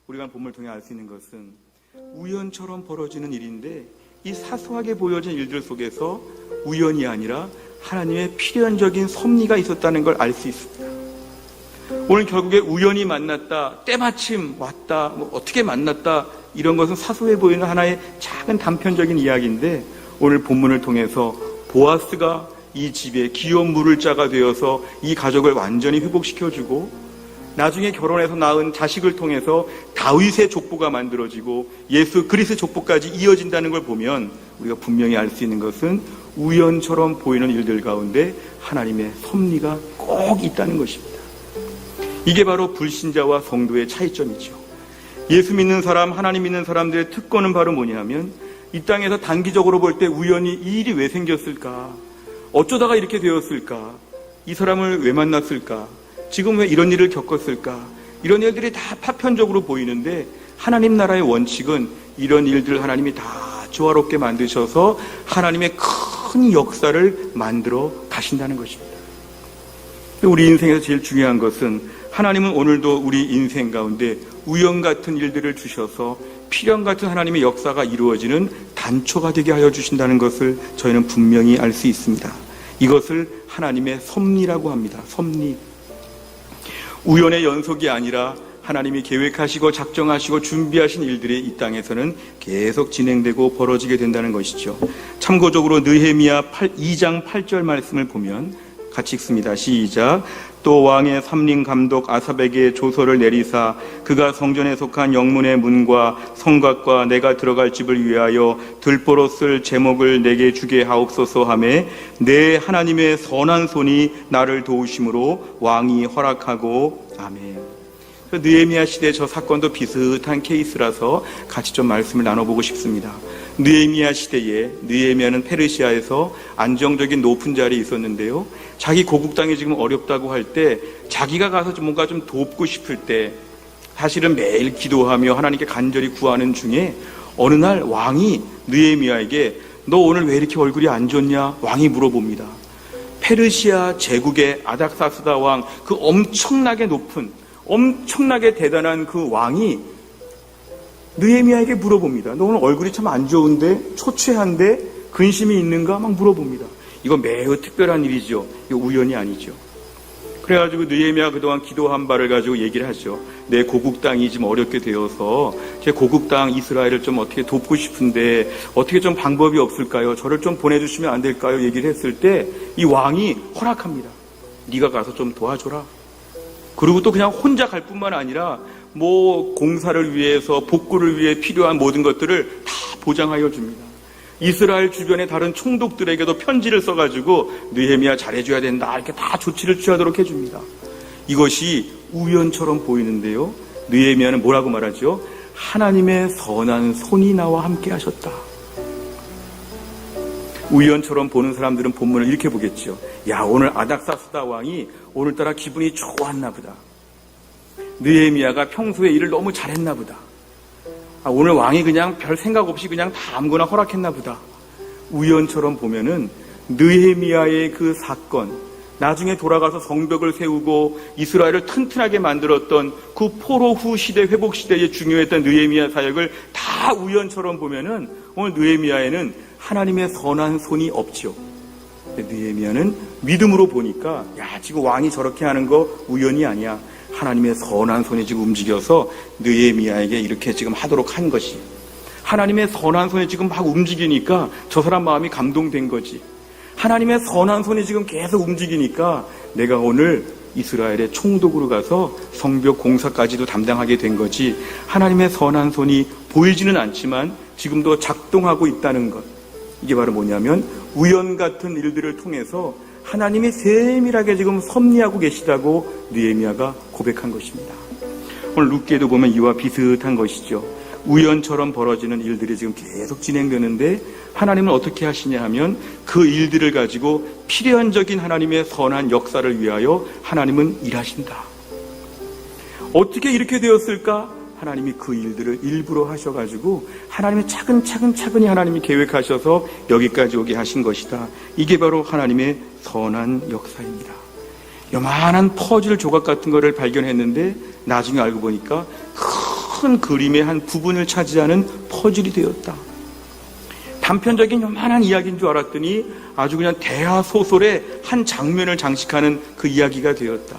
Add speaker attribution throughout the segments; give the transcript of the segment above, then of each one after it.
Speaker 1: 우리가 본문을 통해 알 수 있는 것은 우연처럼 벌어지는 일인데 이 사소하게 보여진 일들 속에서 우연이 아니라 하나님의 필연적인 섭리가 있었다는 걸 알 수 있습니다. 오늘 결국에 우연히 만났다, 때마침 왔다, 어떻게 만났다, 이런 것은 사소해 보이는 하나의 작은 단편적인 이야기인데 오늘 본문을 통해서 보아스가 이 집에 귀여운 물을 자가 되어서 이 가족을 완전히 회복시켜주고 나중에 결혼해서 낳은 자식을 통해서 다윗의 족보가 만들어지고 예수 그리스도의 족보까지 이어진다는 걸 보면 우리가 분명히 알 수 있는 것은 우연처럼 보이는 일들 가운데 하나님의 섭리가 꼭 있다는 것입니다. 이게 바로 불신자와 성도의 차이점이죠. 예수 믿는 사람, 하나님 믿는 사람들의 특권은 바로 뭐냐면 이 땅에서 단기적으로 볼 때 우연히 이 일이 왜 생겼을까? 어쩌다가 이렇게 되었을까? 이 사람을 왜 만났을까? 지금 왜 이런 일을 겪었을까? 이런 일들이 다 파편적으로 보이는데 하나님 나라의 원칙은 이런 일들 하나님이 다 조화롭게 만드셔서 하나님의 큰 역사를 만들어 가신다는 것입니다. 우리 인생에서 제일 중요한 것은 하나님은 오늘도 우리 인생 가운데 우연 같은 일들을 주셔서 필연 같은 하나님의 역사가 이루어지는 단초가 되게 하여 주신다는 것을 저희는 분명히 알 수 있습니다. 이것을 하나님의 섭리라고 합니다. 섭리. 우연의 연속이 아니라 하나님이 계획하시고 작정하시고 준비하신 일들이 이 땅에서는 계속 진행되고 벌어지게 된다는 것이죠. 참고적으로 느헤미야 2장 8절 말씀을 보면 같이 읽습니다. 시작. 또 왕의 삼림 감독 아삽에게 조서를 내리사 그가 성전에 속한 영문의 문과 성곽과 내가 들어갈 집을 위하여 들보로 쓸 제목을 내게 주게 하옵소서 하며 내 하나님의 선한 손이 나를 도우심으로 왕이 허락하고 아멘. 느헤미야 시대 저 사건도 비슷한 케이스라서 같이 좀 말씀을 나눠보고 싶습니다. 느헤미야 시대에 느헤미야는 페르시아에서 안정적인 높은 자리에 있었는데요. 자기 고국 땅이 지금 어렵다고 할 때 자기가 가서 뭔가 좀 돕고 싶을 때 사실은 매일 기도하며 하나님께 간절히 구하는 중에 어느 날 왕이 느헤미야에게 너 오늘 왜 이렇게 얼굴이 안 좋냐? 왕이 물어봅니다. 페르시아 제국의 아닥사스다 왕 그 엄청나게 높은 엄청나게 대단한 그 왕이 느헤미야에게 물어봅니다. 너 오늘 얼굴이 참 안 좋은데 초췌한데 근심이 있는가? 막 물어봅니다. 이거 매우 특별한 일이죠. 이거 우연이 아니죠. 그래가지고 느헤미야가 그동안 기도한 바를 가지고 얘기를 하죠. 내 고국 땅이 지금 어렵게 되어서 제 고국 땅 이스라엘을 좀 어떻게 돕고 싶은데 어떻게 좀 방법이 없을까요? 저를 좀 보내주시면 안 될까요? 얘기를 했을 때 이 왕이 허락합니다. 네가 가서 좀 도와줘라. 그리고 또 그냥 혼자 갈 뿐만 아니라 공사를 위해서 복구를 위해 필요한 모든 것들을 다 보장하여 줍니다. 이스라엘 주변의 다른 총독들에게도 편지를 써가지고 느헤미야 잘해줘야 된다 이렇게 다 조치를 취하도록 해줍니다. 이것이 우연처럼 보이는데요. 느헤미야는 뭐라고 말하죠? 하나님의 선한 손이 나와 함께 하셨다. 우연처럼 보는 사람들은 본문을 이렇게 보겠죠. 야, 오늘 아닥사스다 왕이 오늘따라 기분이 좋았나 보다. 느헤미야가 평소에 일을 너무 잘했나 보다. 오늘 왕이 그냥 별 생각 없이 그냥 다 아무거나 허락했나 보다. 우연처럼 보면은 느헤미야의 그 사건, 나중에 돌아가서 성벽을 세우고 이스라엘을 튼튼하게 만들었던 그 포로 후 시대, 회복 시대에 중요했던 느헤미야 사역을 다 우연처럼 보면은 오늘 느헤미야에는 하나님의 선한 손이 없죠. 느헤미야는 믿음으로 보니까 야, 지금 왕이 저렇게 하는 거 우연이 아니야. 하나님의 선한 손이 지금 움직여서 느헤미야에게 이렇게 지금 하도록 한 것이 하나님의 선한 손이 지금 막 움직이니까 저 사람 마음이 감동된 거지. 하나님의 선한 손이 지금 계속 움직이니까 내가 오늘 이스라엘의 총독으로 가서 성벽 공사까지도 담당하게 된 거지. 하나님의 선한 손이 보이지는 않지만 지금도 작동하고 있다는 것. 이게 바로 뭐냐면 우연 같은 일들을 통해서 하나님이 세밀하게 지금 섭리하고 계시다고 느헤미야가 고백한 것입니다. 오늘 룻기에도 보면 이와 비슷한 것이죠. 우연처럼 벌어지는 일들이 지금 계속 진행되는데 하나님은 어떻게 하시냐 하면 그 일들을 가지고 필연적인 하나님의 선한 역사를 위하여 하나님은 일하신다. 어떻게 이렇게 되었을까? 하나님이 그 일들을 일부러 하셔가지고 하나님이 차근차근히 하나님이 계획하셔서 여기까지 오게 하신 것이다. 이게 바로 하나님의 선한 역사입니다. 요만한 퍼즐 조각 같은 거를 발견했는데 나중에 알고 보니까 큰 그림의 한 부분을 차지하는 퍼즐이 되었다. 단편적인 요만한 이야기인 줄 알았더니 아주 그냥 대하소설의 한 장면을 장식하는 그 이야기가 되었다.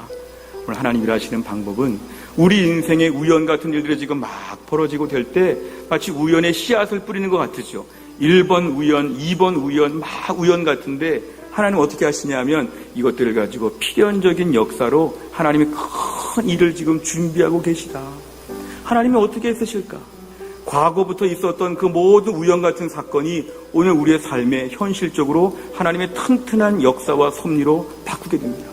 Speaker 1: 오늘 하나님 일하시는 방법은 우리 인생의 우연 같은 일들이 지금 막 벌어지고 될 때 마치 우연의 씨앗을 뿌리는 것 같으죠. 1번 우연, 2번 우연, 막 우연 같은데 하나님 어떻게 하시냐 하면 이것들을 가지고 필연적인 역사로 하나님이 큰 일을 지금 준비하고 계시다. 하나님이 어떻게 했으실까? 과거부터 있었던 그 모든 우연 같은 사건이 오늘 우리의 삶에 현실적으로 하나님의 튼튼한 역사와 섭리로 바꾸게 됩니다.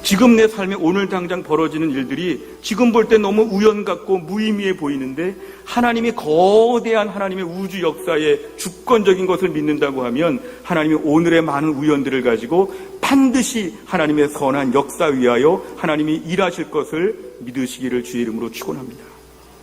Speaker 1: 지금 내 삶에 오늘 당장 벌어지는 일들이 지금 볼 때 너무 우연 같고 무의미해 보이는데 하나님이 거대한 하나님의 우주 역사의 주권적인 것을 믿는다고 하면 하나님이 오늘의 많은 우연들을 가지고 반드시 하나님의 선한 역사 위하여 하나님이 일하실 것을 믿으시기를 주의 이름으로 축원합니다.